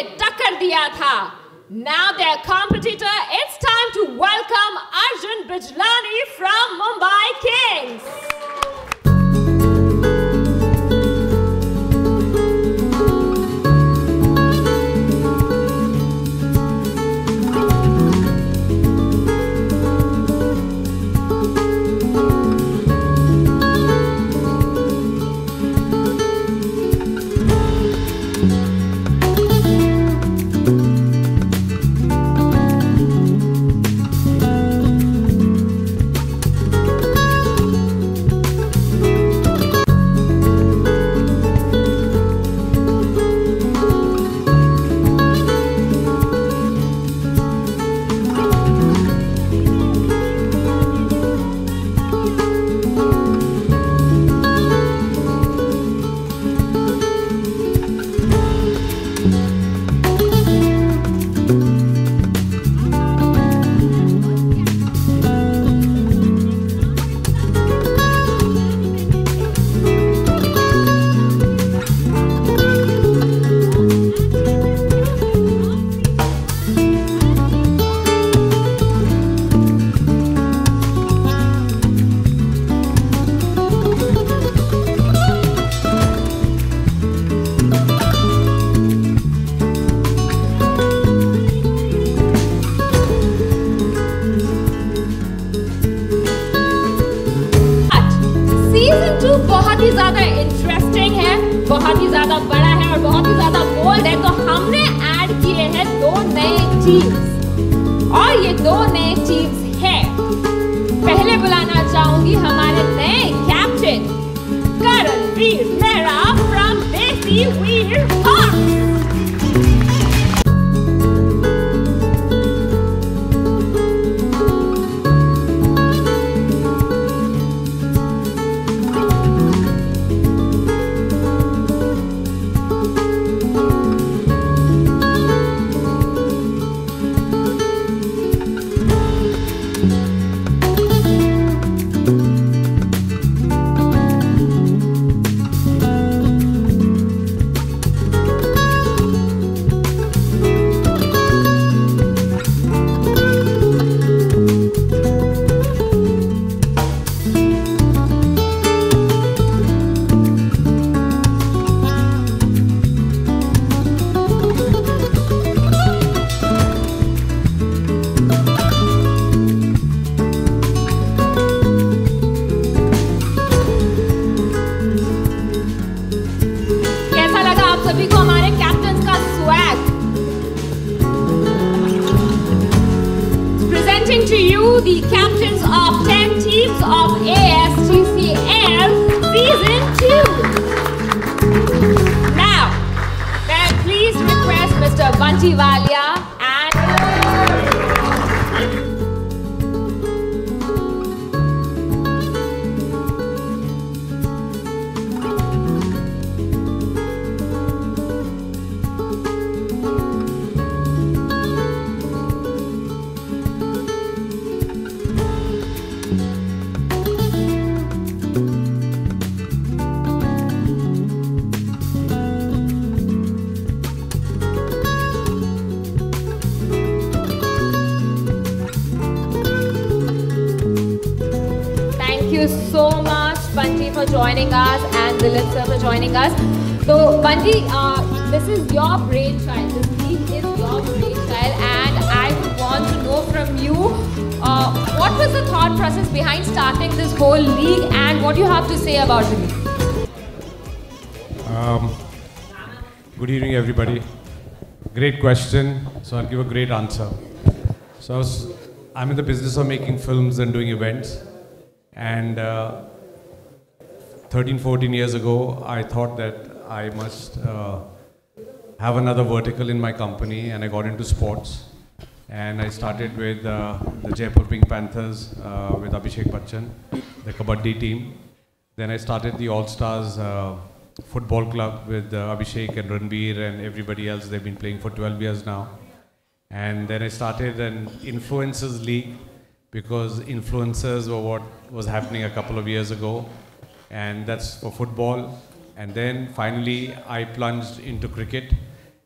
से टक्कर दिया था. Now their competitor, it's time to welcome Arjun Bijlani from Mumbai Kings. बहुत ही ज्यादा इंटरेस्टिंग है, बहुत ही ज्यादा बड़ा है और बहुत ही ज्यादा बोल्ड है. तो हमने ऐड किए हैं 2 नए टीम्स और ये 2 नए टीम्स हैं. पहले बुलाना चाहूंगी हमारे नए कैप्टन करणवीर मेहरा फ्रॉम देसी वीर हॉक्स. सभी को हमारे कैप्टन का swag. Presenting to you the captains of 10 teams of ASTCL Season 2. Now, may I please request Mr. Bunty Walia so much Bunty for joining us and Dilip sir for joining us. So Bunty, this is your brainchild. This league is your brainchild, and I would want to know from you what was the thought process behind starting this whole league and what you have to say about the league. Good evening, everybody. Great question. So I'll give a great answer. So I'm in the business of making films and doing events. And 13-14 years ago, I thought that I must have another vertical in my company, and I got into sports. And I started with the Jaipur Pink Panthers with Abhishek Bachchan, the Kabaddi team. Then I started the All Stars football club with Abhishek and Ranbir and everybody else. They've been playing for 12 years now. And then I started an Influencers League, because influencers were what was happening a couple of years ago, and that's for football. And then finally I plunged into cricket,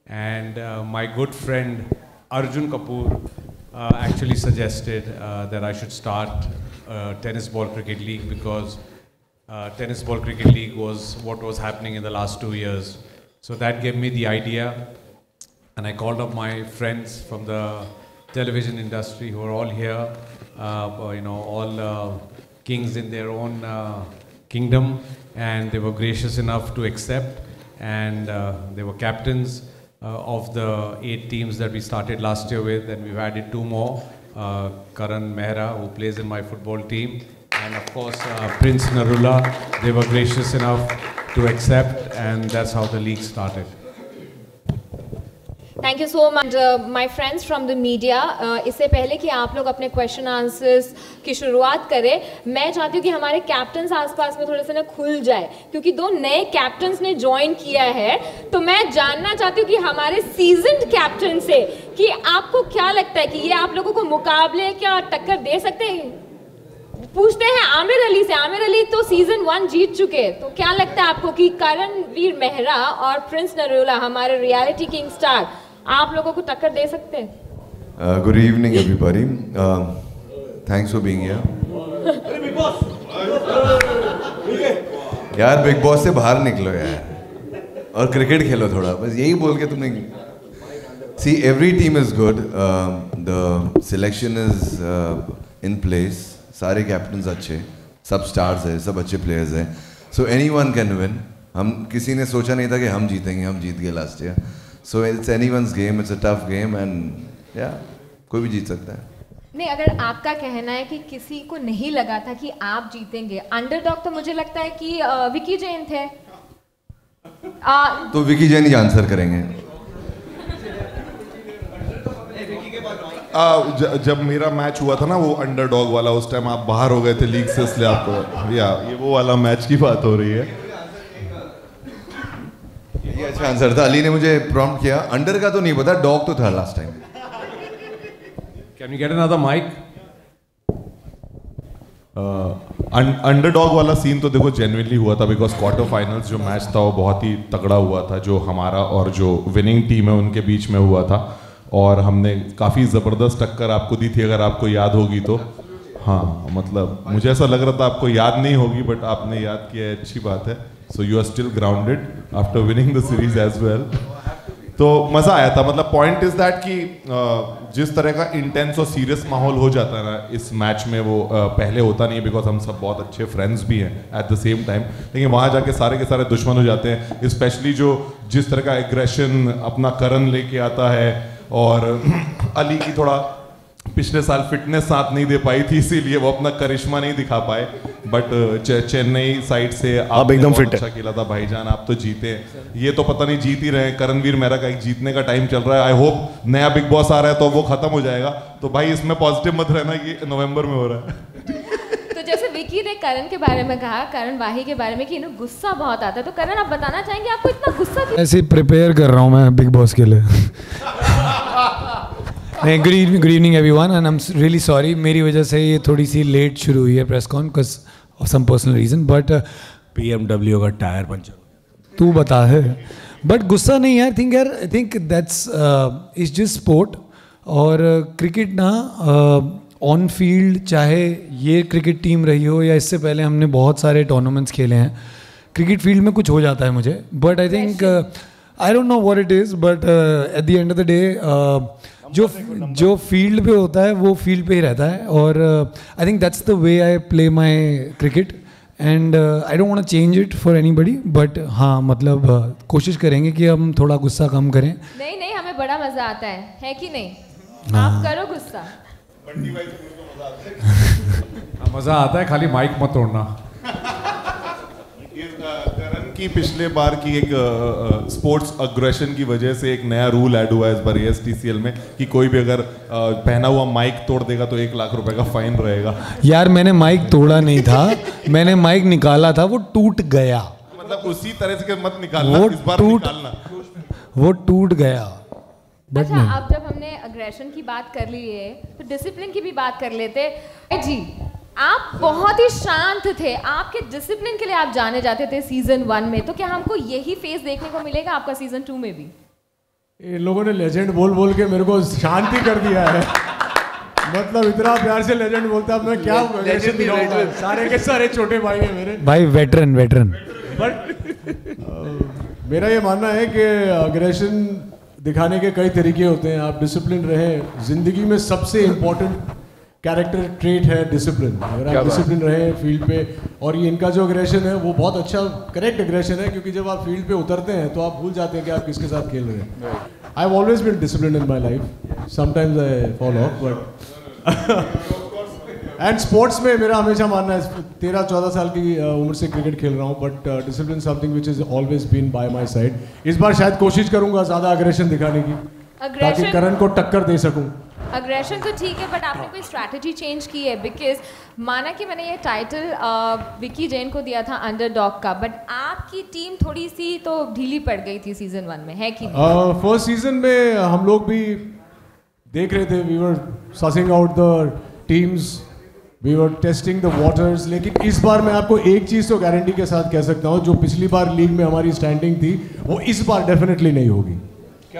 and my good friend Arjun Kapoor actually suggested that I should start tennis ball cricket league, because tennis ball cricket league was what was happening in the last 2 years. So that gave me the idea, and I called up my friends from the television industry who are all here, all kings in their own kingdom, and they were gracious enough to accept, and they were captains of the 8 teams that we started last year with, and we've added 2 more, Karan Mehra, who plays in my football team, and of course Prince Narula. They were gracious enough to accept, and that's how the league started. Thank you so much, my friends from the media. इससे पहले कि आप लोग अपने question answers की शुरुआत करें, मैं चाहती हूँ कि हमारे कैप्टन्स आसपास में थोड़े से ना खुल जाए, क्योंकि 2 नए कैप्टन्स ने ज्वाइन किया है. तो मैं जानना चाहती हूँ कि हमारे सीजन्ड कैप्टन से कि आपको क्या लगता है कि ये आप लोगों को मुकाबले क्या टक्कर दे सकते हैं. पूछते हैं आमिर अली से. आमिर अली तो सीजन 1 जीत चुके, तो क्या लगता है आपको कि करणवीर मेहरा और प्रिंस नरूला, हमारे रियलिटी किंग स्टार, आप लोगों को टक्कर दे सकते हैं? Good evening everybody. Thanks for being here. यार बिग बॉस से बाहर निकलो यार और क्रिकेट खेलो थोड़ा, बस यही बोल के तुमने. See, every team is good. The selection is in place. सारे कैप्टन्स अच्छे, सब स्टार्स हैं, सब अच्छे प्लेयर्स हैं. So anyone can win. हम किसी ने सोचा नहीं था कि हम जीतेंगे, हम जीत गए last year. So it's anyone's game. It's a tough game, and yeah, कोई भी जीत सकता है. नहीं, अगर आपका कहना है कि किसी को नहीं लगा था कि आप जीतेंगे, अंडरडॉग तो मुझे लगता है कि विकी जैन थे. तो विकी जैन ही आंसर करेंगे. जब मेरा मैच हुआ था ना वो अंडरडॉग वाला, उस टाइम आप बाहर हो गए थे लीग से, इसलिए आपको ये वो वाला मैच की बात हो रही है. ये अच्छा आंसर था. अली ने मुझे प्रॉम्प्ट किया. अंडर का तो नहीं पता, डॉग तो था last time. Can we get another mic? Underdog वाला सीन तो देखो जेन्युइनली हुआ था, बिकॉज क्वार्टर फाइनल्स जो मैच था वो बहुत ही तगड़ा हुआ था, जो हमारा और जो विनिंग टीम है उनके बीच में हुआ था, और हमने काफ़ी ज़बरदस्त टक्कर आपको दी थी, अगर आपको याद होगी तो. हाँ, मतलब मुझे ऐसा लग रहा था आपको याद नहीं होगी, बट आपने याद किया है, अच्छी बात है. So you are still grounded after winning the series as well. तो मज़ा आया था. मतलब पॉइंट इज दैट कि जिस तरह का इंटेंस और सीरियस माहौल हो जाता है ना इस मैच में, वो पहले होता नहीं है, बिकॉज हम सब बहुत अच्छे फ्रेंड्स भी हैं एट द सेम टाइम, लेकिन वहाँ जाके सारे के सारे दुश्मन हो जाते हैं. स्पेशली जिस तरह का एग्रेशन अपना करण लेके आता है, और अली की थोड़ा पिछले साल फिटनेस साथ नहीं दे पाई थी, इसीलिए वो अपना करिश्मा नहीं दिखा पाए. बट चेन्नई साइड से आप एकदम फिट अच्छा खेला था भाईजान, आप तो जीते. ये तो पता नहीं जीत ही रहे. करणवीर मेहरा का एक जीतने का टाइम चल रहा है. आई होप नया बिग बॉस आ रहा है तो वो खत्म हो जाएगा. तो भाई इसमें पॉजिटिव मत रहना, ये नवंबर में हो रहा है. तो जैसे विकी ने करण के बारे में कहा, करण वाही के बारे में कि इन्हें गुस्सा बहुत आता है, तो करण आप बताना चाहेंगे आपको इतना गुस्सा क्यों? ऐसे प्रिपेयर कर रहा हूँ मैं बिग बॉस के लिए. नहीं, good evening everyone, and I am really sorry, मेरी वजह से ये थोड़ी सी लेट शुरू हुई है press con, because of some personal reason. But BMW का टायर पंचर. तू बता है. बट गुस्सा नहीं है. I think that's is just sport. और क्रिकेट ना ऑन फील्ड, चाहे ये क्रिकेट टीम रही हो या इससे पहले हमने बहुत सारे टूर्नामेंट्स खेले हैं, क्रिकेट फील्ड में कुछ हो जाता है मुझे. But I think I don't know what it is, but at the end of the day जो फील्ड पे होता है वो फील्ड पे ही रहता है. और I think that's the way I play my cricket, and I don't want to change it for anybody. But हाँ, मतलब कोशिश करेंगे कि हम थोड़ा गुस्सा कम करें. नहीं, हमें बड़ा मजा आता है कि नहीं? आप करो गुस्सा. मजा आता है, खाली माइक मत तोड़ना. करण की पिछले बार की एक स्पोर्ट्स अग्रेशन की वजह से एक नया रूल ऐड हुआ है इस बार ASTCL में, कि कोई भी अगर पहना हुआ माइक तोड़ देगा तो 1 लाख रुपए का फाइन रहेगा. यार मैंने माइक तोड़ा नहीं था, मैंने माइक निकाला था, वो टूट गया. मतलब उसी तरह से मत निकालना, इस बार निकालना. वो टूट गया. अच्छा, अब जब हमने अग्रेशन की बात कर ली है तो डिसिप्लिन की भी बात कर लेते जी. आप बहुत ही शांत थे, आपके डिसिप्लिन के लिए आप जाने जाते थे सीजन 1 में, तो क्या हमको यही फेस देखने को मिलेगा आपका सीजन 2 में भी? इन लोगों ने लेजेंड बोल बोल के मेरे को शांति कर दिया है। मतलब इतना प्यार से लेजेंड बोलता है, मैं क्या लेजेंड दिखाऊंगा? सारे के सारे छोटे भाई हैं मेरे भाई, वेटरन वेटरन। बट मेरा ये मानना है कि अग्रेशन दिखाने के कई तरीके होते हैं। आप डिसिप्लिन रहें, जिंदगी में सबसे इम्पोर्टेंट कैरेक्टर ट्रेट है डिसिप्लिन। अगर आप डिसिप्लिन रहे फील्ड पे, और ये इनका जो अग्रेशन है वो बहुत अच्छा करेक्ट अग्रेशन है, क्योंकि जब आप फील्ड पे उतरते हैं तो आप भूल जाते हैं कि आप किसके साथ खेल रहे हैं। I have always been discipline in my life, sometimes I fall off, but and sports में मेरा हमेशा मानना है, 13-14 साल की उम्र से क्रिकेट खेल रहा हूँ, but discipline something which is always been by my side. इस बार शायद कोशिश करूंगा ज़्यादा अग्रेशन दिखाने की, ताकि करण को टक्कर दे सकूं। अग्रेशन तो ठीक है, बट आपने कोई स्ट्रैटेजी चेंज की है? बिकॉज माना कि मैंने ये टाइटल विकी जैन को दिया था अंडरडॉग का, बट आपकी टीम थोड़ी सी तो ढीली पड़ गई थी सीजन 1 में, है कि नहीं? फर्स्ट सीजन में हम लोग भी देख रहे थे, we were sussing out the teams, we were testing the waters. लेकिन इस बार मैं आपको एक चीज़ तो गारंटी के साथ कह सकता हूँ, जो पिछली बार लीग में हमारी स्टैंडिंग थी वो इस बार डेफिनेटली नहीं होगी।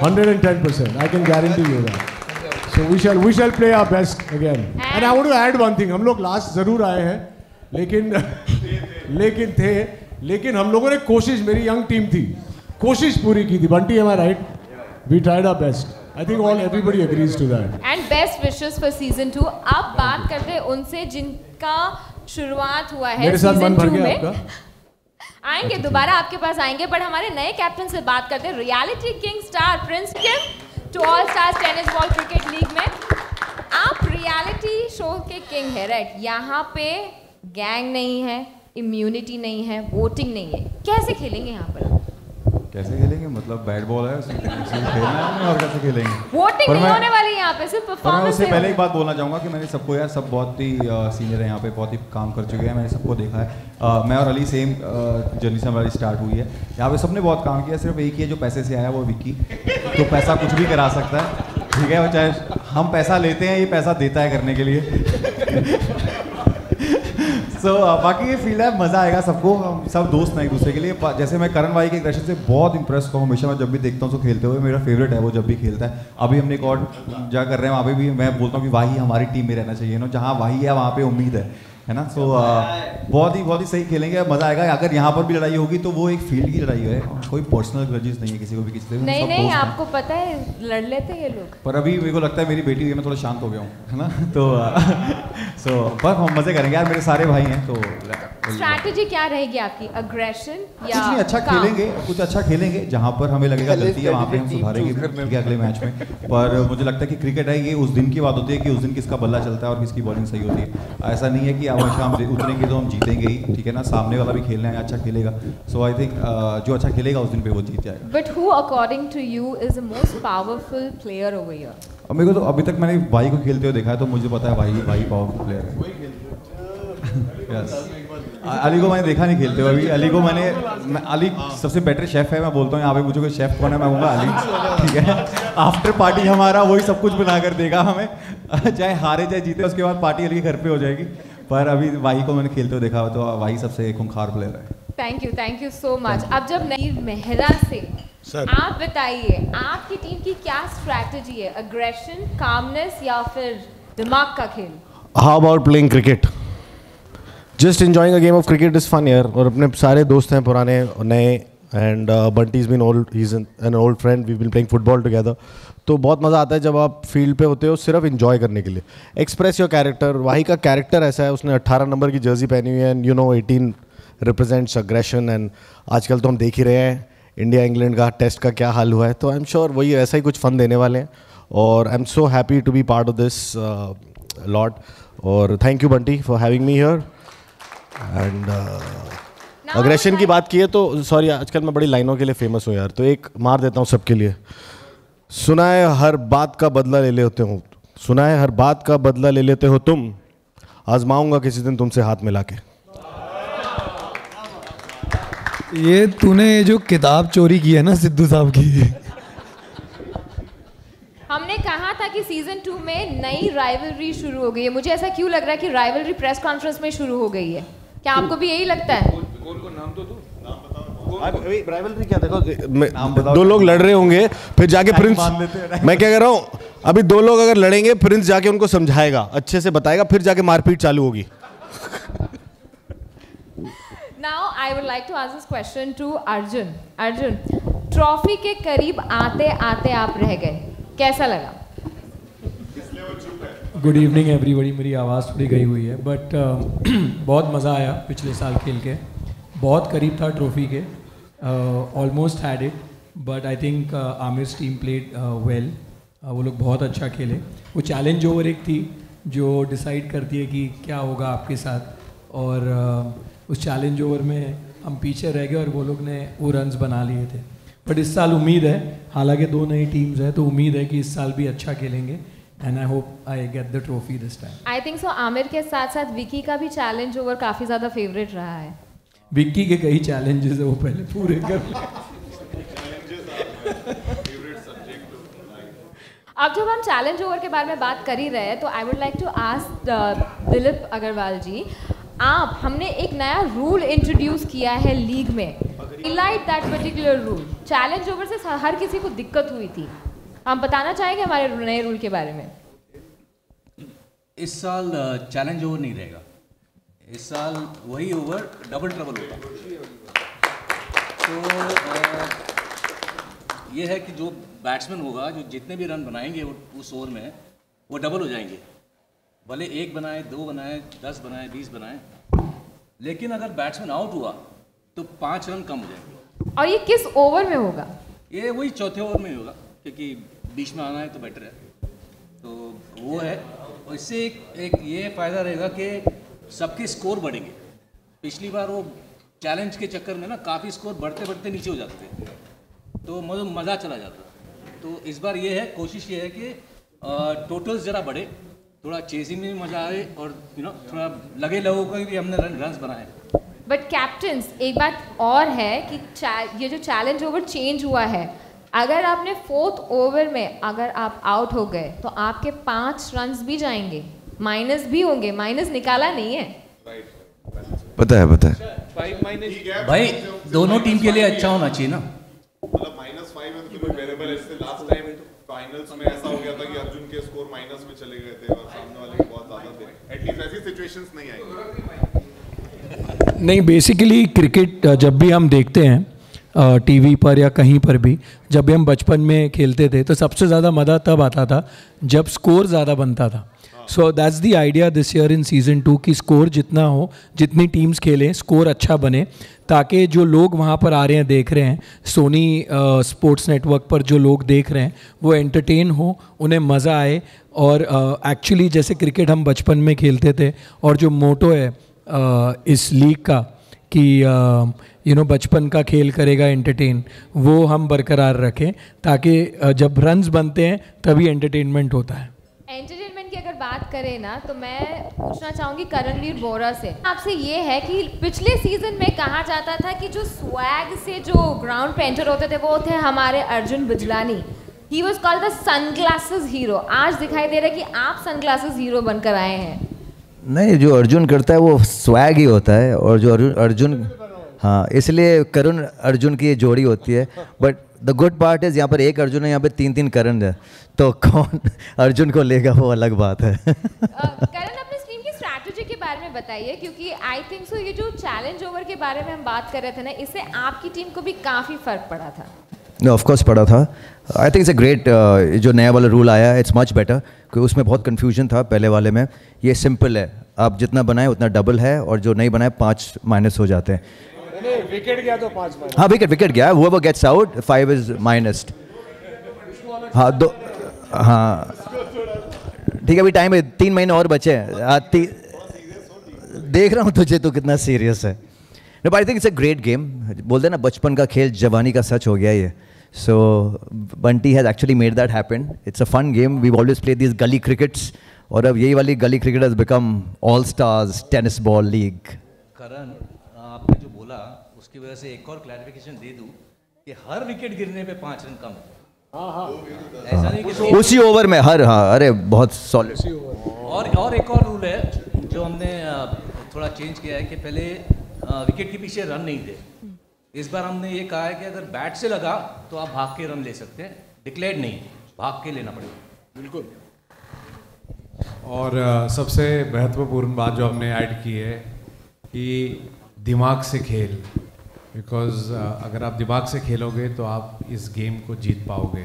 110% I can guarantee you that. So we shall play our best again. And I want to add one thing. हम लोग लास्ट जरूर आए हैं, लेकिन हम लोगों ने कोशिश, मेरी यंग टीम थी, कोशिश पूरी की थी। Bunty, am I right? We tried our best. I think everybody agrees to that. And best wishes for season 2. अब बात करते हैं उनसे जिनका शुरुआत हुआ है मेरे साथ मन भर गया आपका। आएंगे दोबारा आपके पास आएंगे, पर हमारे नए कैप्टन से बात करते हैं। रियलिटी किंग स्टार प्रिंस किम to all stars tennis ball cricket league में आप रियलिटी शो के किंग है, राइट? यहाँ पे गैंग नहीं है, इम्यूनिटी नहीं है, वोटिंग नहीं है, कैसे खेलेंगे यहाँ पर? कैसे खेलेंगे मतलब बैट बॉल है, खेलना है और कैसे खेलेंगे? वोटिंग नहीं होने वाली यहाँ पे, सिर्फ परफॉर्मेंस। उससे पहले एक बात बोलना चाहूँगा कि मैंने सबको, यार सब बहुत ही सीनियर है यहाँ पे, बहुत ही काम कर चुके हैं, मैंने सबको देखा है। मैं और अली सेम जर्नी से हमारी स्टार्ट हुई है यहाँ पे, सबने बहुत काम किया। सिर्फ एक ही है जो पैसे से आया, वो विक्की। तो पैसा कुछ भी करा सकता है, ठीक है? चाहे हम पैसा लेते हैं, ये पैसा देता है करने के लिए। बाकी ये फील्ड है, मज़ा आएगा सबको, हम सब दोस्त हैं एक दूसरे के लिए। जैसे मैं करण भाई के एग्रेशन से बहुत इंप्रेस हूँ, हमेशा मैं जब भी देखता हूँ उसको खेलते हुए, मेरा फेवरेट है वो जब भी खेलता है। अभी हमने एक और जगह कर रहे हैं, वहाँ पे भी मैं बोलता हूँ कि वाही हमारी टीम में रहना चाहिए ना, जहाँ वाही है वहाँ पे उम्मीद है ना। सो बहुत ही सही खेलेंगे, मज़ा आएगा। अगर यहाँ पर भी लड़ाई होगी तो वो एक फील्ड की लड़ाई है, कोई पर्सनल ग्रजेस नहीं है किसी को भी किसी से। नहीं, आपको पता है लड़ लेते हैं ये लोग। पर अभी मेरे को लगता है मेरी बेटी है, मैं थोड़ा शांत हो गया हूँ, है ना। तो पर हम मज़े करेंगे यार, मेरे सारे भाई हैं। तो स्ट्रैटेजी क्या रहेगी आपकी? अग्रेशन या कुछ नहीं, अच्छा खेलेंगे, कुछ अच्छा खेलेंगे, जहाँ पर हमें लगेगा गलती है वहाँ पे हम सुधारेंगे अगले मैच में। पर मुझे लगता है कि क्रिकेट है, ये उस दिन की बात होती है कि उस दिन किसका बल्ला चलता है और किसकी बॉलिंग सही होती है। ऐसा नहीं है कि हमेशा हम उतरेंगे तो हम जीतेंगे ही, ठीक है ना। सामने वाला भी खेलना है, अच्छा खेलेगा। सो आई थिंक जो अच्छा खेलेगा उस दिन पे वो जीत जाएगा। But who according to you is the most powerful player over here? अब मेरे को तो अभी तक मैंने भाई को खेलते हुए देखा है, तो मुझे पता है भाई पावरफुल प्लेयर है। अली को मैंने देखा नहीं खेलते हुए अभी। अली सबसे बेटर शेफ है, मैं बोलता हूँ यहाँ पे मुझे कोई शेफ कौन है, मैं कहूँगा अली, ठीक है। आफ्टर पार्टी हमारा वही सब कुछ बना कर देगा हमें, चाहे हारे चाहे जीते, उसके बाद पार्टी अली के घर पे हो जाएगी। पर अभी वाही को मैंने खेलते हुए देखा, तो वाही सबसे खूंखार प्लेयर है। Thank you so much. अब जब नईर मेहरा से आप बताइए, आपकी टीम की क्या स्ट्रैटेजी है? अग्रेशन, कामनेस या फिर दिमाग का खेल? How about playing cricket? Just enjoying a game of cricket is fun यार। और अपने सारे दोस्त हैं, पुराने और नए, and Bunty is been old, he is an old friend, we been playing football together. तो बहुत मज़ा आता है जब आप फील्ड पे होते हो सिर्फ एंजॉय करने के लिए। Express your character. वाही का कैरेक्टर ऐसा है, उसने 18 नंबर की जर्सी पहनी हुई है, and you know 18 represents aggression. And आजकल तो हम देख ही रहे हैं इंडिया इंग्लैंड का टेस्ट का क्या हाल हुआ है, तो आई एम श्योर वही ऐसा ही कुछ फन देने वाले हैं। और I am so happy to be part of this lot. और thank you Bunty for having me here. And aggression की बात की है तो सॉरी, आजकल मैं बड़ी लाइनों के लिए फेमस हूँ यार, तो एक मार देता हूँ सबके लिए। सुना है हर बात का बदला ले लेते हो, सुना है हर बात का बदला ले लेते हो तुम, आजमाऊंगा किसी दिन तुमसे हाथ मिला के। ये तूने ये जो किताब चोरी की है ना सिद्धू साहब की, हमने कहा था कि सीजन 2 में नई राइवलरी शुरू हो गई है। मुझे ऐसा क्यों लग रहा है कि राइवलरी प्रेस कॉन्फ्रेंस में शुरू हो गई है? क्या आपको भी यही लगता है? राइवलरी क्या देखो, दो लोग लड़ रहे होंगे, फिर जाके प्रिंस, मैं क्या कह रहा हूँ, अभी दो लोग अगर लड़ेंगे, प्रिंस जाके उनको समझाएगा, अच्छे से बताएगा, फिर जाके मारपीट चालू होगी. Now I would like to ask this question to Arjun. Arjun, trophy के करीब आते आते आप रह गए, कैसा लगा? Good evening everybody. मेरी आवाज़ थोड़ी गई हुई है, बट बहुत मज़ा आया पिछले साल खेल के. बहुत करीब था ट्रॉफी के, almost had it, but I think Aamir's team played well. वो लोग बहुत अच्छा खेले. वो चैलेंज ओवर एक थी जो डिसाइड करती है कि क्या होगा आपके साथ, और उस चैलेंज ओवर में हम पीछे रह गए और वो लोग ने वो रन्स बना लिए थे. बट इस साल उम्मीद है, हालांकि 2 नई टीम्स है, तो उम्मीद है कि इस साल भी अच्छा खेलेंगे. And I hope I get the trophy this time. I think so. Aamir के साथ साथ विकी का भी चैलेंज ओवर काफ़ी ज़्यादा फेवरेट रहा है. विक्की के कई चैलेंजेस है, वो पहले पूरे कर ले. अब जब हम चैलेंज ओवर के बारे में बात कर ही रहे हैं, तो I would like to ask Dilip Agarwal ji, आप, हमने एक नया रूल इंट्रोड्यूस किया है लीग में. Highlight that particular rule. Challenge over से हर किसी को दिक्कत हुई थी. हम बताना चाहेंगे हमारे नए रूल के बारे में. इस साल चैलेंज ओवर नहीं रहेगा. इस साल वही ओवर डबल ट्रबल होगा. तो ये है कि जो बैट्समैन होगा, जो जितने भी रन बनाएंगे उस ओवर में, वो डबल हो जाएंगे. भले 1 बनाए, 2 बनाए, 10 बनाए, 20 बनाए, लेकिन अगर बैट्समैन आउट हुआ तो 5 रन कम हो जाएंगे. और ये किस ओवर में होगा? ये वही चौथे ओवर में होगा, क्योंकि बीच में आना है तो बेटर है. तो वो है, और इससे एक ये फ़ायदा रहेगा कि सबके स्कोर बढ़ेंगे. पिछली बार वो चैलेंज के चक्कर में ना काफ़ी स्कोर बढ़ते बढ़ते नीचे हो जाते थे, तो मज़ा चला जाता. तो इस बार ये है, कोशिश ये है कि टोटल्स ज़रा बढ़े, थोड़ा चेजिंग में भी मज़ा आए, और थोड़ा लगे लोगों को कि हमने रन्स बनाए. बट कैप्टन्स, एक बात और है कि ये जो चैलेंज ओवर चेंज हुआ है, अगर आपने 4th ओवर में अगर आप आउट हो गए तो आपके 5 रन्स भी जाएंगे, माइनस भी होंगे. माइनस निकाला नहीं है. पता है. भाई दोनों टीम के लिए अच्छा होना चाहिए ना. मतलब -5 में तो कोई वेरिएबल है. इससे लास्ट टाइम फाइनल्स में ऐसा हो गया था कि अर्जुन के स्कोर माइनस में चले गए थे और सामने वाले के बहुत ज़्यादा थे. एटलीस्ट ऐसी सिचुएशंस नहीं आएंगी. नहीं, बेसिकली क्रिकेट जब भी हम देखते हैं टीवी पर या कहीं पर भी, जब भी हम बचपन में खेलते थे, तो सबसे ज़्यादा मज़ा तब आता था जब स्कोर ज़्यादा बनता था. So that's the idea this year in season 2 कि स्कोर जितना हो, जितनी टीम्स खेलें, स्कोर अच्छा बने, ताकि जो लोग वहाँ पर आ रहे हैं, देख रहे हैं, सोनी स्पोर्ट्स नेटवर्क पर जो लोग देख रहे हैं, वो एंटरटेन हो, उन्हें मज़ा आए. और एक्चुअली जैसे क्रिकेट हम बचपन में खेलते थे, और जो मोटो है इस लीग का कि बचपन का खेल करेगा एंटरटेन, वो हम बरकरार रखें, ताकि जब रन्स बनते हैं तभी एंटरटेनमेंट होता है. एंटरटेनमेंट की अगर बात करें ना, तो मैं पूछना चाहूँगी करणवीर बोरा से. आपसे ये है कि पिछले सीजन में कहा जाता था कि जो स्वैग से जो ग्राउंड पे एंटर होते थे वो थे हमारे Arjun Bijlani. He was called the sunglasses hero. आज दिखाई दे रहा है कि आप सनग्लासेस हीरो बनकर आए हैं. नहीं, जो अर्जुन करता है वो स्वैग ही होता है, और जो अर्जुन हाँ, इसलिए करण अर्जुन की ये जोड़ी होती है. But the good part is यहाँ पर एक अर्जुन है, यहाँ पे 3-3 करण है, तो कौन अर्जुन को लेगा वो अलग बात है. करण, अपनी टीम की स्ट्रैटेजी के बारे में बताइए, क्योंकि आई थिंक सो ये जो चैलेंज ओवर के बारे में हम बात कर रहे थे ना, इससे आपकी टीम को भी काफ़ी फ़र्क पड़ा था. ऑफ कोर्स पड़ा था. आई थिंक इट्स अ ग्रेट, जो नया वाला रूल आया है, इट्स मच बेटर, क्योंकि उसमें बहुत कन्फ्यूजन था पहले वाले में. ये सिंपल है, आप जितना बनाए उतना डबल है, और जो नहीं बनाए 5 माइनस हो जाते हैं. विकेट गया तो 5 माइनस. हाँ, विकेट गया, whoever gets out 5 is minused. हाँ, हाँ ठीक है, अभी टाइम है, 3 महीने और बचे हैं. देख रहा हूँ तुझे तो कितना सीरियस है. No, but I think it's a great game. बोलते हैं ना, बचपन का खेल जवानी का सच हो गया ये. So Bunty has actually made that happen. It's a fun game. We always play this gully crickets, और अब यही वाली gully cricket has become all stars tennis ball league. Karan, आपने जो बोला उसकी वजह से एक और क्लैरिफिकेशन दे दूं कि हर विकेट गिरने पे 5 रन कम. ऐसा नहीं कि उसी ओवर में हर, हाँ, अरे बहुत सॉलिड. और एक और रूल है जो हमने थोड़ा चेंज किया है कि पहले विकेट के पीछे रन नहीं थे, इस बार हमने ये कहा है कि अगर बैट से लगा तो आप भाग के रन ले सकते हैं, डिक्लेयर्ड नहीं, भाग के लेना पड़ेगा। बिल्कुल। और सबसे महत्वपूर्ण बात जो हमने ऐड की है कि दिमाग से खेल, बिकॉज अगर आप दिमाग से खेलोगे तो आप इस गेम को जीत पाओगे,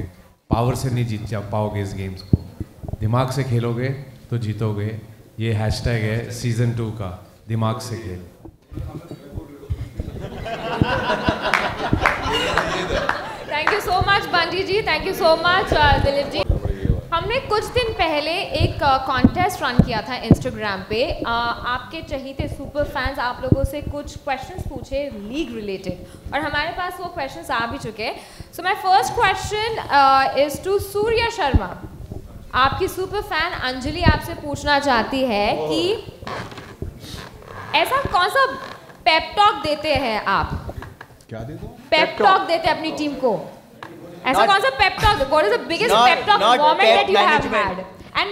पावर से नहीं जीत पाओगे इस गेम्स को, दिमाग से खेलोगे तो जीतोगे। ये हैशटैग है सीजन 2 का, दिमाग से खेल। Thank you so much Bunty ji, thank you so much Dilip ji. हमने कुछ दिन पहले एक कॉन्टेस्ट रन किया था इंस्टाग्राम पे। आपके चहीते सुपर फैंस आप लोगों से कुछ क्वेश्चंस पूछे लीग रिलेटेड, और हमारे पास वो क्वेश्चंस आ भी चुके हैं। So my first question is to Surya Sharma. आपकी सुपर फैन अंजलि आपसे पूछना चाहती है कि ऐसा कौन सा पेप टॉक देते हैं आप? क्या देते हो? पेप टॉक देते हैं अपनी टीम को। ऐसा कौन सा pep talk? What is the biggest pep talk moment that you have had? And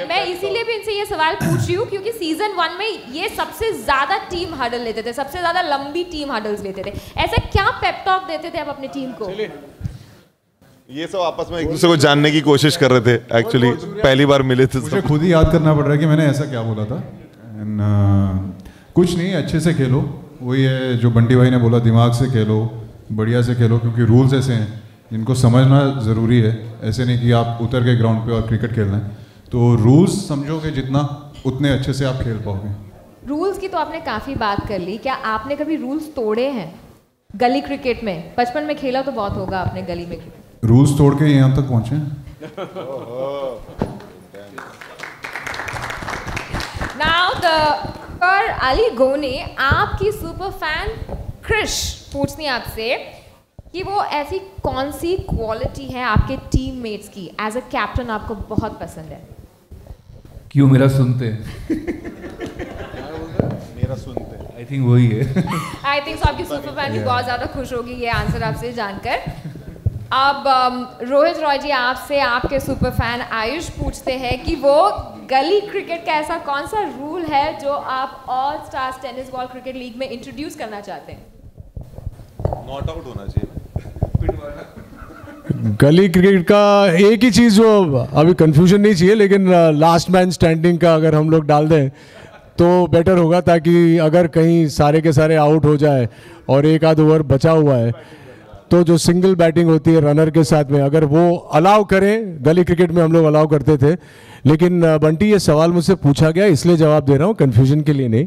मैं इसीलिए भी इनसे ये सवाल पूछ रही हूँ क्योंकि सीजन 1 में ये सबसे ज्यादा टीम हडल लेते थे, सबसे ज्यादा लंबी टीम हडल्स लेते थे। ऐसा क्या पेप टॉक देते थे आप अपनी टीम को? ये सब आपस में एक दूसरे को जानने की कोशिश कर रहे थे। एक्चुअली पहली बार मिले थे, मुझे खुद ही याद करना पड़ रहा है कि मैंने ऐसा क्या बोला था। कुछ नहीं, अच्छे से खेलो, वही है जो बंटी भाई ने बोला, दिमाग से खेलो, बढ़िया से खेलो, क्योंकि रूल्स ऐसे हैं जिनको समझना ज़रूरी है। ऐसे नहीं कि आप उतर के ग्राउंड पे और क्रिकेट खेलना है, तो रूल्स समझोगे जितना उतने अच्छे से आप खेल पाओगे। रूल्स की तो आपने काफ़ी बात कर ली, क्या आपने कभी रूल्स तोड़े हैं गली क्रिकेट में? बचपन में खेला तो बहुत होगा आपने गली में क्रिकेट। रूल्स तोड़ के यहाँ तक पहुँचे। नाउ द पर अली गोने आपकी सुपर फैन क्रिश पूछनी आपसे कि वो ऐसी कौन सी क्वालिटी है आपके टीममेट्स की एज अ कैप्टन आपको बहुत पसंद है? क्यों मेरा सुनते हैं? मेरा सुनते हैं, आई थिंक वही है। आई थिंक आपकी सुपर फैन भी बहुत ज़्यादा खुश होगी ये आंसर आपसे जानकर। अब रोहित रॉय जी आपसे आपके सुपर फैन आयुष पूछते हैं कि वो गली क्रिकेट का ऐसा कौन सा रूल है जो आप all stars tennis ball cricket league में इंट्रोड्यूस करना चाहते हैं? नॉट आउट होना चाहिए। गली क्रिकेट का एक ही चीज़ जो अभी कंफ्यूजन नहीं चाहिए, लेकिन लास्ट मैन स्टैंडिंग का अगर हम लोग डाल दें तो बेटर होगा, ताकि अगर कहीं सारे के सारे आउट हो जाए और एक आध ओवर बचा हुआ है तो जो सिंगल बैटिंग होती है रनर के साथ में, अगर वो अलाउ करें, गली क्रिकेट में हम लोग अलाउ करते थे। लेकिन बंटी ये सवाल मुझसे पूछा गया इसलिए जवाब दे रहा हूँ, कंफ्यूजन के लिए नहीं,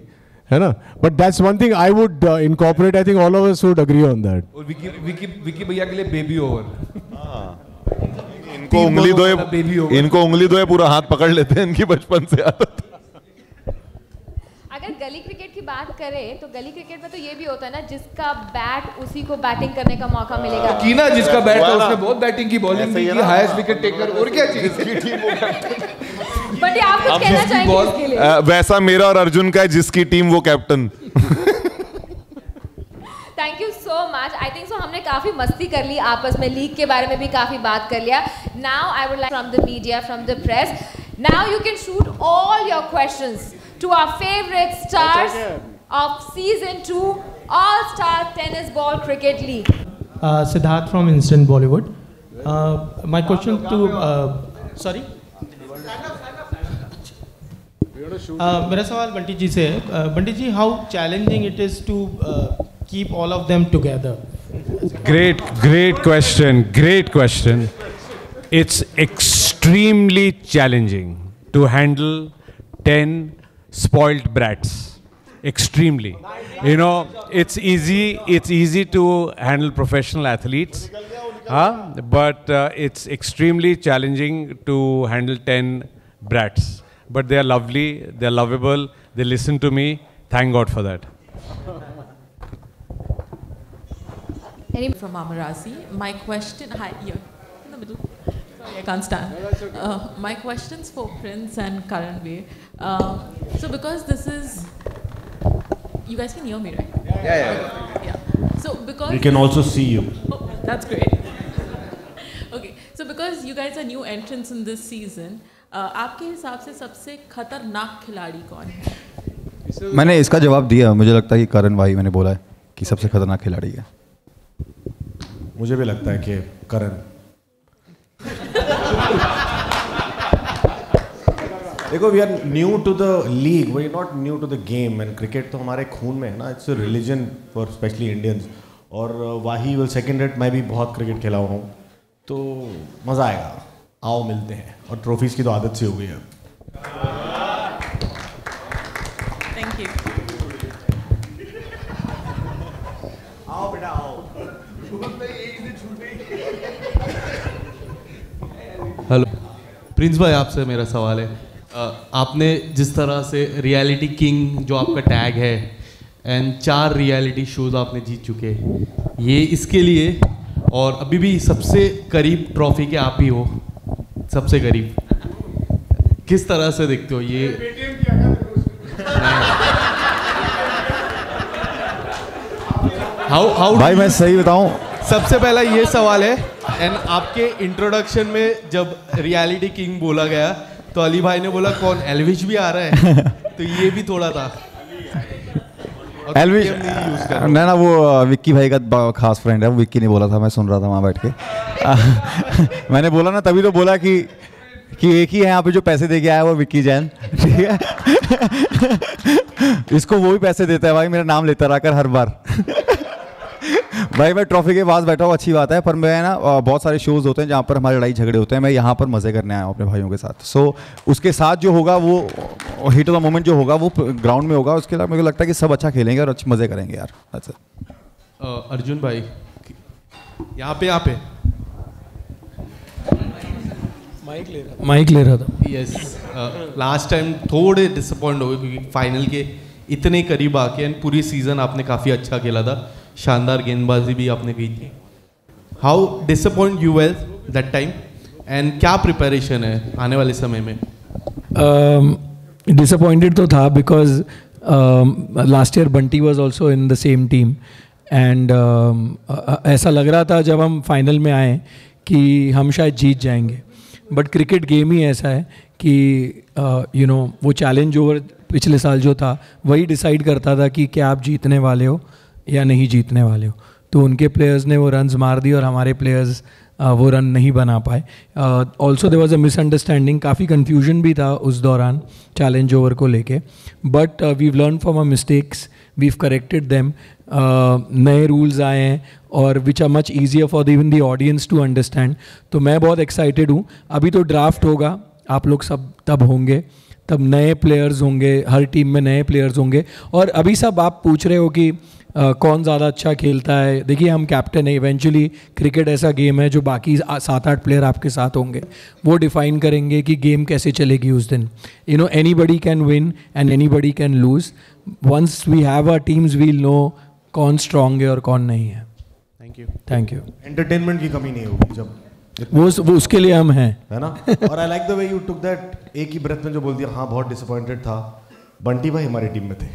है ना। But that's one thing I would incorporate, I think all of us would agree on that. और विकी भैया के लिए बेबी ओवर। इनको उंगली दो पूरा हाथ पकड़ लेते हैं, इनकी बचपन से आदत। अगर गली क्रिकेट की बात करें तो गली क्रिकेट में तो ये भी होता है ना, जिसका बैट उसी को बैटिंग करने का मौका मिलेगा। की ना जिसका बैट था उसने बहुत बैटिंग की, बॉलिंग की, हाईएस्ट विकेट टेकर, और क्या चीज। बट आप कुछ कहना चाहेंगे इसके लिए? वैसा मेरा और अर्जुन का है, जिसकी टीम वो captain. Thank you so much. I think so हमने काफी मस्ती कर ली आपस में, लीग के बारे में भी काफी बात कर लिया। Now I would like from the media, from the press, now you can shoot all your questions to our favorite stars of season 2 All-Star Tennis Ball Cricket League. Siddharth from Instant Bollywood. My question to sorry. मेरा सवाल बंटी जी से है। बंटी जी, how challenging it is to keep all of them together? Great question. It's extremely challenging to handle 10 spoiled brats. Extremely. You know, it's easy to handle professional athletes, but it's extremely challenging to handle 10 brats. But they are lovely, they're lovable, they listen to me. Thank God for that. From Amarasi, my question, hi, here in the middle. Sorry, I can't stand. My question's for Prince and Karan Veer. So because this is, you guys can hear me, right? Yeah. So because we can also see you. Oh, that's great. Okay. So because you guys are new entrants in this season, आपके हिसाब से सबसे खतरनाक खिलाड़ी कौन है? मैंने इसका जवाब दिया, मुझे लगता है कि करण भाई मैंने बोला है। कि सबसे खतरनाक खिलाड़ी है? मुझे भी लगता है कि करण। देखो, we are new to the league, we are not new to the game, and cricket तो हमारे खून में है ना, it's a religion for specially Indians. और वाही विल सेकंड इट, मैं भी बहुत क्रिकेट खेला हुआ हूँ, तो मज़ा आएगा। आओ मिलते हैं, और ट्रॉफीज़ की तो आदत सी हो गई है। Thank you. आओ बेटा आओ। हेलो प्रिंस भाई, आपसे मेरा सवाल है, आपने जिस तरह से रियलिटी किंग जो आपका टैग है एंड 4 रियलिटी शोज आपने जीत चुके, ये इसके लिए, और अभी भी सबसे करीब ट्रॉफी के आप ही हो, सबसे करीब, किस तरह से देखते हो ये? हाउ भाई मैं सही बताऊं, सबसे पहला ये सवाल है, एंड आपके इंट्रोडक्शन में जब रियलिटी किंग बोला गया तो अली भाई ने बोला कौन, एलविश भी आ रहा है, तो ये भी थोड़ा था। एलविश नहीं ना, वो विक्की भाई का खास फ्रेंड है, वो विक्की ने बोला था, मैं सुन रहा था वहाँ बैठ के। मैंने बोला ना, तभी तो बोला कि एक ही है यहाँ पे जो पैसे दे के आया, वो विक्की जैन, ठीक है। इसको वो भी पैसे देता है भाई, मेरा नाम लेता रहा कर हर बार। भाई मैं ट्रॉफी के पास बैठा हूँ, अच्छी बात है, पर मैं ना बहुत सारे शोज़ होते हैं जहाँ पर हमारे लड़ाई झगड़े होते हैं, मैं यहाँ पर मज़े करने आया हूँ अपने भाइयों के साथ। सो उसके साथ जो होगा वो हिट ऑफ द मोमेंट जो होगा वो ग्राउंड में होगा, उसके अलावा मेरे को लगता है कि सब अच्छा खेलेंगे और अच्छे मज़े करेंगे यार। अच्छा अर्जुन भाई, यहाँ पे माइक ले रहा था। यस, लास्ट टाइम थोड़े डिसअपॉइंट हो गए क्योंकि फाइनल के इतने करीब आके, एंड पूरी सीज़न आपने काफ़ी अच्छा खेला था, शानदार गेंदबाजी भी आपने की थी। How disappoint you well that time, and क्या प्रिपरेशन है आने वाले समय में? डिसअपॉइंटेड तो था, because last year Bunty was also in the same team, and ऐसा लग रहा था जब हम फाइनल में आए कि हम शायद जीत जाएंगे, बट क्रिकेट गेम ही ऐसा है कि वो चैलेंज ओवर पिछले साल जो था वही डिसाइड करता था कि क्या आप जीतने वाले हो या नहीं जीतने वाले हो। तो उनके प्लेयर्स ने वो रन्स मार दिए और हमारे प्लेयर्स वो रन नहीं बना पाए। Also there was a misunderstanding, काफ़ी कन्फ्यूजन भी था उस दौरान चैलेंज ओवर को लेके, but we've learn from our mistakes, we've corrected them. नए रूल्स आए हैं और which are much easier for even the audience to understand. तो मैं बहुत एक्साइटेड हूँ। अभी तो ड्राफ्ट होगा, आप लोग सब तब होंगे, तब नए प्लेयर्स होंगे, हर टीम में नए प्लेयर्स होंगे। और अभी सब आप पूछ रहे हो कि कौन ज़्यादा अच्छा खेलता है। देखिए, हम कैप्टन है, इवेंचुअली क्रिकेट ऐसा गेम है जो बाकी 7-8 प्लेयर आपके साथ होंगे, वो डिफाइन करेंगे कि गेम कैसे चलेगी उस दिन। Anybody can win and anybody can lose. Once we have our teams we'll know कौन स्ट्रांग है और कौन नहीं है। Thank you. एंटरटेनमेंट की कमी नहीं होगी जब वो उसके लिए हम हैं, है ना। और I like the way you took that, एक ही ब्रेथ में जो बोल दिया, हाँ बहुत डिसअपॉइंटेड था। बंटी भाई हमारी टीम में थे।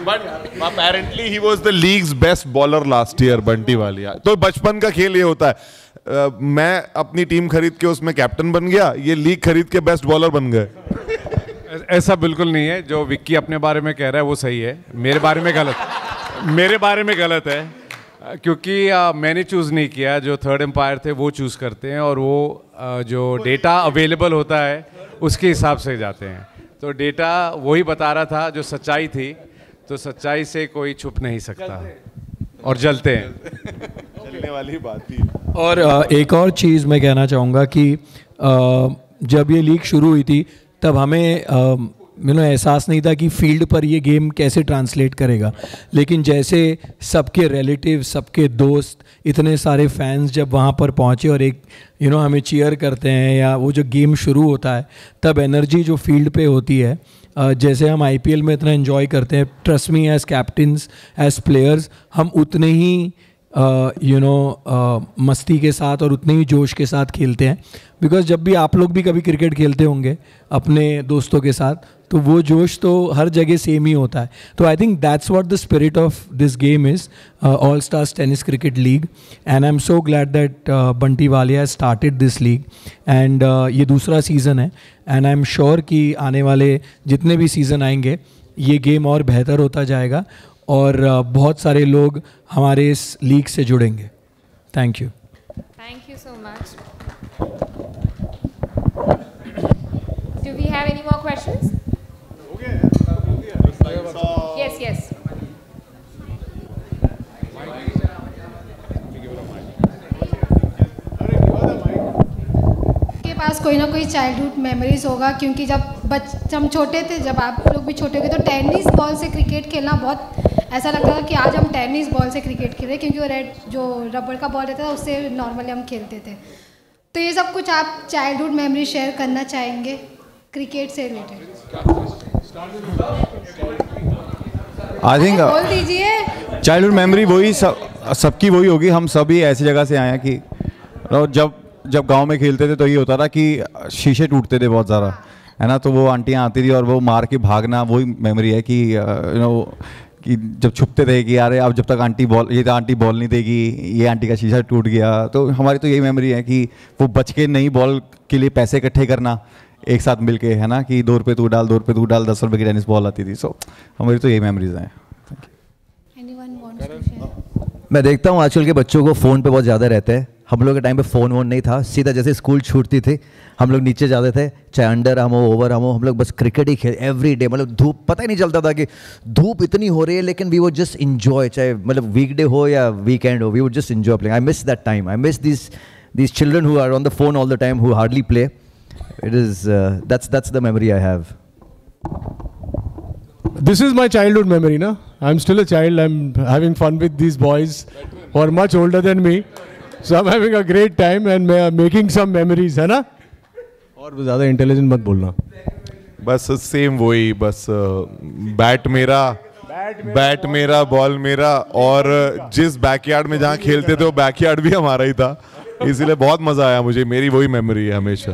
But apparently he was the league's best bowler last year, Bunty Walia. तो बचपन का खेल ये होता है, मैं अपनी टीम खरीद के उसमें कैप्टन बन गया, ये लीग खरीद के बेस्ट बॉलर बन गए। ऐसा बिल्कुल नहीं है। जो विक्की अपने बारे में कह रहा है वो सही है, मेरे बारे में गलत है, क्योंकि मैंने चूज़ नहीं किया। जो थर्ड एम्पायर थे वो चूज़ करते हैं, और वो जो डेटा अवेलेबल होता है उसके हिसाब से जाते हैं। तो डेटा वही बता रहा था जो सच्चाई थी, तो सच्चाई से कोई छुप नहीं सकता, और जलते हैं। चलने वाली बात ही। और एक और चीज़ मैं कहना चाहूँगा कि जब ये लीग शुरू हुई थी तब हमें एहसास नहीं था कि फील्ड पर ये गेम कैसे ट्रांसलेट करेगा। लेकिन जैसे सबके रिलेटिव, सबके दोस्त, इतने सारे फैंस जब वहाँ पर पहुँचे और एक हमें चीयर करते हैं, या वो जो गेम शुरू होता है, तब एनर्जी जो फील्ड पे होती है, जैसे हम IPL में इतना एंजॉय करते हैं, trust me, as captains, as players, हम उतने ही मस्ती के साथ और उतने ही जोश के साथ खेलते हैं। बिकॉज जब भी आप लोग भी कभी क्रिकेट खेलते होंगे अपने दोस्तों के साथ, तो वो जोश तो हर जगह सेम ही होता है। तो I think that's what the spirit of this game is, all stars tennis cricket league, and I am so glad that Bunty Walia has started this league, and ये दूसरा सीज़न है, एंड आई एम श्योर कि आने वाले जितने भी season आएंगे ये गेम और बेहतर होता जाएगा और बहुत सारे लोग हमारे इस लीग से जुड़ेंगे। Thank you. Thank you so much. Do we have any more questions? Yes, yes. के पास कोई ना कोई चाइल्डहुड मेमोरीज होगा, क्योंकि जब हम छोटे थे, जब आप लोग भी छोटे थे, तो टेनिस बॉल से क्रिकेट खेलना बहुत ऐसा लगता था कि आज हम टेनिस बॉल से क्रिकेट खेल रहे हैं, क्योंकि वो रेड जो रबड़ का बॉल रहता था उससे नॉर्मली हम खेलते थे। तो ये सब कुछ आप चाइल्डहुड मेमोरी शेयर करना चाहेंगे क्रिकेट से रिलेटेड? आई थिंक बोल दीजिए। चाइल्डहुड मेमोरी वही सबकी वही होगी। हम सभी ऐसी जगह से आए हैं कि जब गांव में खेलते थे तो ये होता था कि शीशे टूटते थे बहुत ज़्यादा, है ना, तो वो आंटियाँ आती थी और वो मार के भागना, वही मेमोरी है कि कि जब छुपते थे कि यार अब जब तक आंटी बॉल नहीं देगी, ये आंटी का शीशा टूट गया। तो हमारी तो यही मेमोरी है कि वो बच के नई बॉल के लिए पैसे इकट्ठे करना एक साथ मिलके, है ना, कि 2 रुपये तू डाल 2 रुपये तू डाल, 10 रुपये की टेनिस बॉल आती थी। सो हमारी तो यही मेमोरीज हैं। मैं देखता हूँ आजकल के बच्चों को फ़ोन पे बहुत ज़्यादा रहते हैं। हम लोग के टाइम पे फ़ोन वोन नहीं था, सीधा जैसे स्कूल छूटती थी हम लोग नीचे जाते थे, चाहे अंडर हम हो ओवर हम हो, हम लोग बस क्रिकेट ही खेल एवरी डे। मतलब धूप पता ही नहीं चलता था कि धूप इतनी हो रही है, लेकिन वी वो जस्ट इंजॉय, चाहे मतलब वीकडे हो या वीकेंड हो, वी वो just enjoy playing. I miss that time, I miss these children who are on the phone all the time, who hardly play. It is that's the memory I have. This is my childhood memory, na? I'm still a child. I'm having fun with these boys who are much older than me. So I'm having a great time and making some memories, है ना? और ज़्यादा intelligent मत बोलना। बस same वही, बस bat मेरा बॉल मेरा, और जिस बैकयार्ड में जहाँ खेलते थे वो बैकयार्ड भी हमारा ही था, इसीलिए बहुत मज़ा आया मुझे। मेरी वही मेमोरी है हमेशा।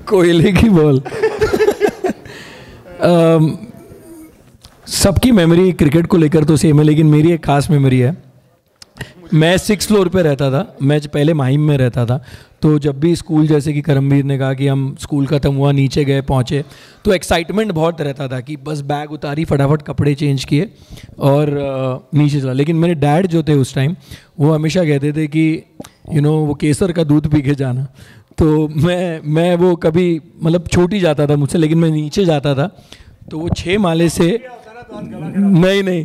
कोयले की बॉल। सबकी मेमोरी क्रिकेट को लेकर तो सेम है, लेकिन मेरी एक खास मेमोरी है। मैं 6th फ्लोर पे रहता था, मैं पहले माहिम में रहता था। तो जब भी स्कूल, जैसे कि करमवीर ने कहा कि हम स्कूल ख़त्म हुआ नीचे गए पहुँचे, तो एक्साइटमेंट बहुत रहता था कि बस बैग उतारी, फटाफट कपड़े चेंज किए और नीचे चला। लेकिन मेरे डैड जो थे उस टाइम, वो हमेशा कहते थे कि वो केसर का दूध पी के जाना। तो मैं वो कभी मतलब छूट ही जाता था मुझसे, लेकिन मैं नीचे जाता था तो वो 6 माले से नहीं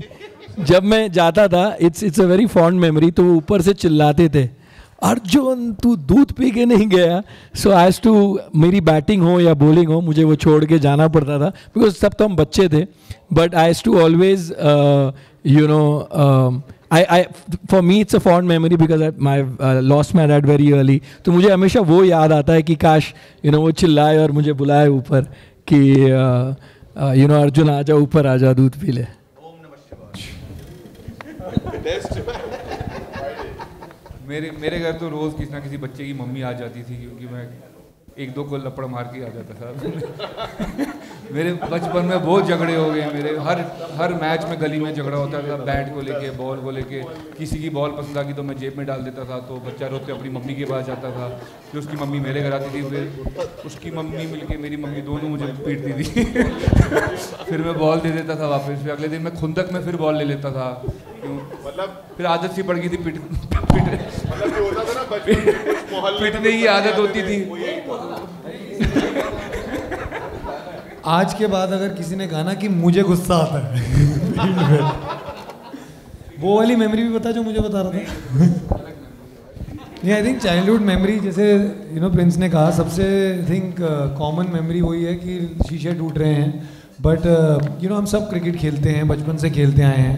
जब मैं जाता था, it's a very fond memory, तो वो ऊपर से चिल्लाते थे, अर्जुन तू दूध पी के नहीं गया। सो एज टू मेरी बैटिंग हो या बॉलिंग हो, मुझे वो छोड़ के जाना पड़ता था, बिकॉज तब तो हम बच्चे थे। But I has to always for me it's a fond memory because I lost my dad very early. तो मुझे हमेशा वो याद आता है कि काश वो चिल्लाए और मुझे बुलाए ऊपर कि अर्जुन आ जा, ऊपर आ जा, दूध पी ले। मेरे घर तो रोज़ किसी ना किसी बच्चे की मम्मी आ जाती थी, क्योंकि मैं 1-2 को लपड़ मार के आ जाता था। मेरे बचपन में बहुत झगड़े हो गए मेरे, हर मैच में गली में झगड़ा होता था, बैट को लेके, बॉल को लेके। किसी की बॉल पसंद आ गई तो मैं जेब में डाल देता था, तो बच्चा रोते अपनी मम्मी के पास जाता था, फिर उसकी मम्मी मेरे घर आती थी, फिर उसकी मम्मी मिलके मेरी मम्मी दोनों मुझे पीटती थी। फिर मैं बॉल दे देता था वापस, फिर अगले दिन मैं खुंदक में फिर बॉल ले लेता था। मतलब फिर आदत सी पड़ गई थी पीटने की आदत होती थी। आज के बाद अगर किसी ने कहा ना कि मुझे गुस्सा आता है वो वाली मेमोरी भी बता जो मुझे बता रहा था। आई थिंक चाइल्डहुड मेमोरी, जैसे प्रिंस ने कहा, सबसे आई थिंक कॉमन मेमोरी वही है कि शीशे टूट रहे हैं। बट हम सब क्रिकेट खेलते हैं, बचपन से खेलते आए हैं।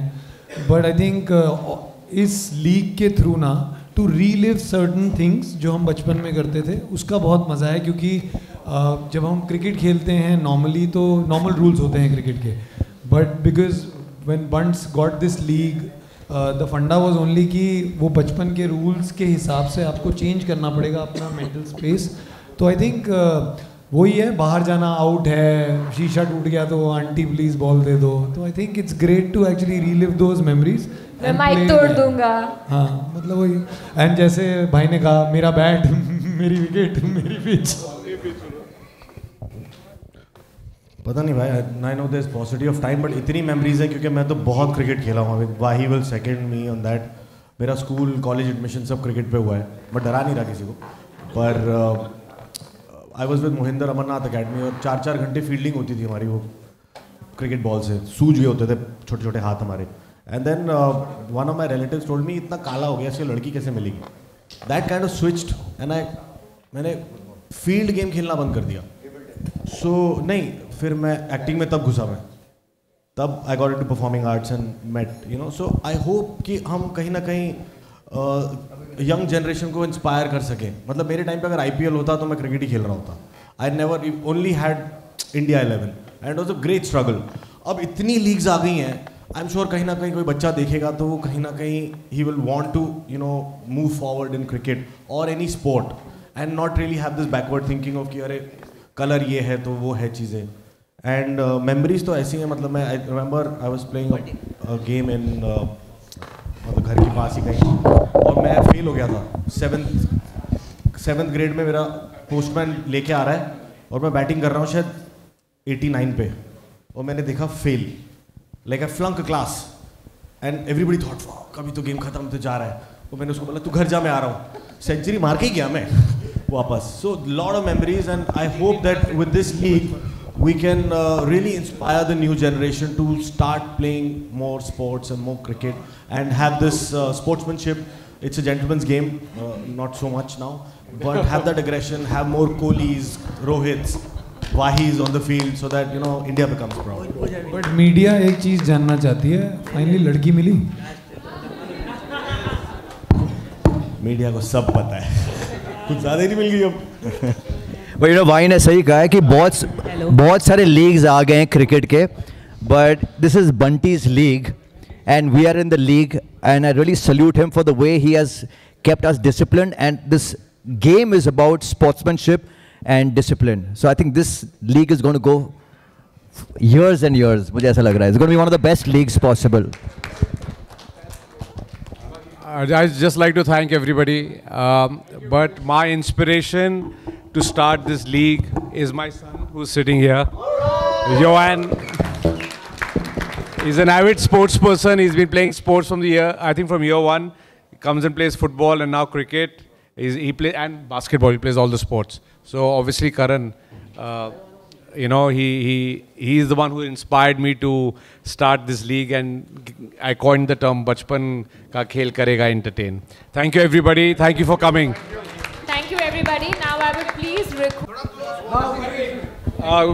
बट आई थिंक इस लीग के थ्रू ना टू रीलिव सर्टन थिंग्स जो हम बचपन में करते थे, उसका बहुत मज़ा है। क्योंकि जब हम क्रिकेट खेलते हैं नॉर्मली तो नॉर्मल रूल्स होते हैं क्रिकेट के, but because when Bunts got this league the funda was only कि वो बचपन के रूल्स के हिसाब से आपको चेंज करना पड़ेगा अपना मेंटल स्पेस। तो आई थिंक वही है, बाहर जाना, आउट है, शीशा टूट गया तो आंटी प्लीज बॉल दे दो. तो I think it's great to actually relive those memories. मैं माइक तोड़ दूंगा. हाँ मतलब वही. एंड जैसे भाई ने कहा, मेरा बैट मेरी विकेट मेरी पिच. पता नहीं भाई, I know there is possibility of time, but इतनी मेमोरीज है क्योंकि मैं तो बहुत क्रिकेट खेला हूँ. Wahi will second me on that. मेरा स्कूल कॉलेज एडमिशन सब क्रिकेट पे हुआ है, बट डरा नहीं रहा किसी को. पर I was with Mohinder Amarnath academy और 4-4 घंटे फील्डिंग होती थी हमारी वो क्रिकेट बॉल से. सूज गए होते थे छोटे छोटे हाथ हमारे. And then one of my relatives told me, इतना काला हो गया, इससे लड़की कैसे मिलेगी. That kind of switched and मैंने फील्ड गेम खेलना बंद कर दिया. सो नहीं, फिर मैं एक्टिंग में तब घुसा. मैं तब I got into performing arts and met you know. So I hope कि हम कहीं ना कहीं यंग जनरेशन को इंस्पायर कर सके. मतलब मेरे टाइम पे अगर IPL होता तो मैं क्रिकेट ही खेल रहा होता. I never only had India 11 and was a great struggle. अब इतनी लीग्स आ गई हैं, आई एम श्योर कहीं ना कहीं कोई बच्चा देखेगा तो वो कहीं ना कहीं ही will want to you know move forward in cricket और any sport and not really have this backward thinking of कि अरे कलर ये है तो वो है चीज़ें. एंड मेमोरीज तो ऐसी हैं. मतलब मैं I remember I was playing a game in मतलब घर के पास ही कहीं, और मैं फेल हो गया था. 7th ग्रेड में मेरा पोस्टमैन लेके आ रहा है और मैं बैटिंग कर रहा हूँ शायद 89 पे, और मैंने देखा fail. Like I flunk class and everybody thought कभी तो गेम खत्म तो जा रहा है. और मैंने उसको बोला तू घर जा, मैं आ रहा हूँ. सेंचुरी मार के ही गया मैं वापस. So lot of memories and I hope that with this league we can really inspire the new generation to start playing more sports and more cricket and have this sportsmanship. It's a gentleman's game, not so much now, but have that aggression, have more Kohlis, Rohits, Wahis on the field so that you know India becomes proud. But media एक चीज़ जानना चाहती है, finally लड़की मिली? Media को सब पता है, कुछ ज़्यादा ही नहीं मिल गई अब. भाई भाई ने सही कहा है कि बहुत सारे लीग्स आ गए हैं क्रिकेट के, but this is Bunty's league and we are in the league and I really salute him for the way he has kept us disciplined and this game is about sportsmanship and discipline. So I think this league is going to go years and years. मुझे ऐसा लग रहा है. It's going to be one of the best leagues possible. I'd just like to thank everybody, but my inspiration to start this league is my son who's sitting here, Johan. He's an avid sports person. He's been playing sports from from year 1. He comes and plays football and now cricket. He plays and basketball. He plays all the sports. So obviously Karan, he is the one who inspired me to start this league, and I coined the term "Bachpan ka khel karega entertain." Thank you everybody. Thank you for coming. Thank you everybody. Now I will please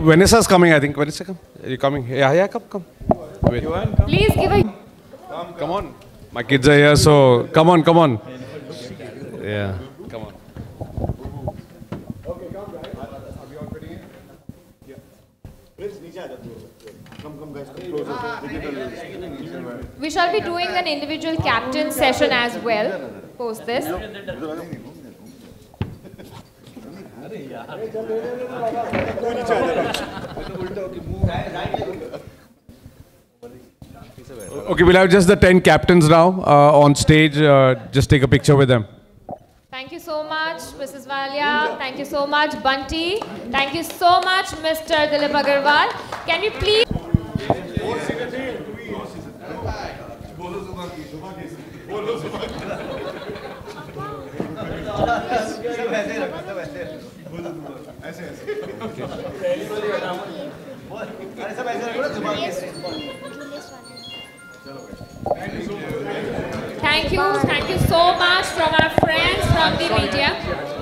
Vanessa's coming, I think. Vanessa, come. Are you coming? Yeah, come. Wait. Please give a. Come on. My kids are here, so come on. Yeah, come on. Okay, come guys. Are we all ready? Yeah. Prince, नीचे आ जाओ. Come guys, come closer. We shall be doing an individual captain session as well. Post this. Okay, we'll have just the 10 captains now on stage. Just take a picture with them. Thank you so much, Mrs. Walia. Thank you so much, Bunty. Thank you so much, Mr. Dilip Agarwal. Can we please? Thank you so much from our friends from the media.